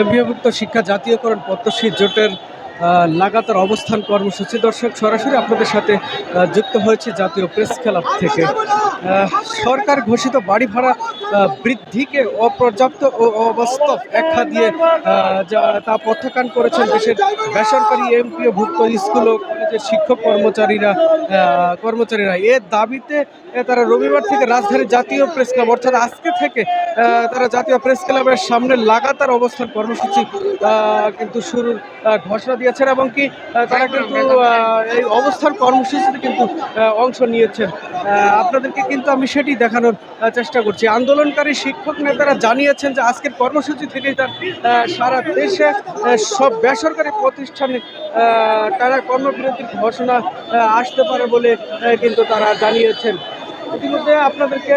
এমপিওভুক্ত শিক্ষা জাতীয়করণ প্রত্যাশী জোটের লাগাতার অবস্থান কর্মসূচি। দর্শক, সরাসরি আপনাদের সাথে যুক্ত হয়েছে জাতীয় প্রেস ক্লাব থেকে। সরকার ঘোষিত বাড়ি ভাড়া বৃদ্ধিকে অপর্যাপ্ত ও অবাস্তব ব্যাখ্যা দিয়ে তা প্রত্যাখ্যান করেছেন দেশের বেসরকারি এমপিওভুক্ত স্কুল ও কলেজের শিক্ষক কর্মচারীরা। এর দাবিতে তারা রবিবার থেকে রাজধানীর জাতীয় প্রেস ক্লাব অর্থাৎ আজকে থেকে তারা জাতীয় প্রেস ক্লাবের সামনে লাগাতার অবস্থান কর্মসূচি কিন্তু শুরুর ঘোষণা দিয়েছেন এবং কি তারা কিন্তু এই অবস্থান কর্মসূচিতে কিন্তু অংশ নিয়েছেন। আপনাদেরকে কিন্তু আমি সেটি দেখানোর চেষ্টা করছি। আন্দোলনকারী শিক্ষক নেতারা জানিয়েছেন যে আজকের কর্মসূচি থেকেই তার সারা দেশে সব বেসরকারি প্রতিষ্ঠানে তারা কর্মবিরতির ঘোষণা আসতে পারে বলে কিন্তু তারা জানিয়েছেন। ইতিমধ্যে আপনাদেরকে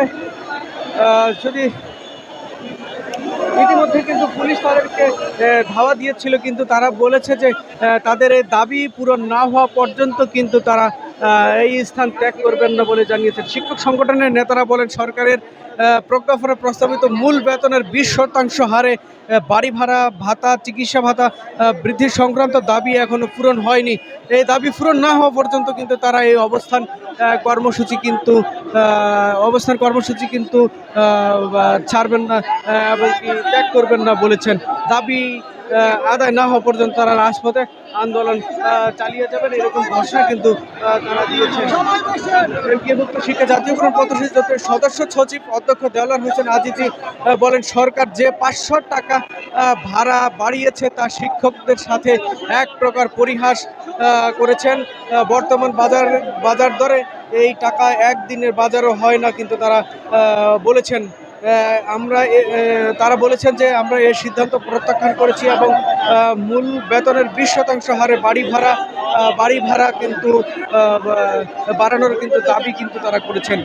ইতিমধ্যে কিন্তু পুলিশ তাদেরকে ধাওয়া দিয়েছিল, কিন্তু তারা বলেছে যে তাদের এই দাবি পূরণ না হওয়া পর্যন্ত কিন্তু তারা এই স্থান ত্যাগ করবেন না বলে জানিয়েছেন। শিক্ষক সংগঠনের নেতারা বলেন, সরকারের প্রজ্ঞাপনে প্রস্তাবিত মূল বেতনের 20% হারে বাড়ি ভাড়া ভাতা, চিকিৎসা ভাতা বৃদ্ধি সংক্রান্ত দাবি এখনো পূরণ হয়নি। এই দাবি পূরণ না হওয়া পর্যন্ত কিন্তু তারা এই অবস্থান কর্মসূচি কিন্তু ছাড়বেন না এবং কি ত্যাগ করবেন না বলেছেন। দাবি আদায় না হওয়া পর্যন্ত তারা রাজপথে আন্দোলন চালিয়ে যাবেন, এরকম ঘোষণা কিন্তু তারা দিয়েছেন। এমপিওভুক্ত শিক্ষা জাতীয়করণ প্রত্যাশী জোটের সদস্য সচিব অধ্যক্ষ দেওয়ার হোসেন আজিজি বলেন, সরকার যে 500 টাকা ভাড়া বাড়িয়েছে তা শিক্ষকদের সাথে এক প্রকার পরিহাস করেছেন। বর্তমান বাজার দরে এই টাকা একদিনের বাজারও হয় না, কিন্তু তারা বলেছেন তারা বলেছেন যে আমরা এই সিদ্ধান্ত প্রত্যাখ্যান করেছি এবং মূল বেতনের 20% হারে বাড়ি ভাড়া কিন্তু বাড়ানোর কিন্তু দাবি কিন্তু তারা করেছেন।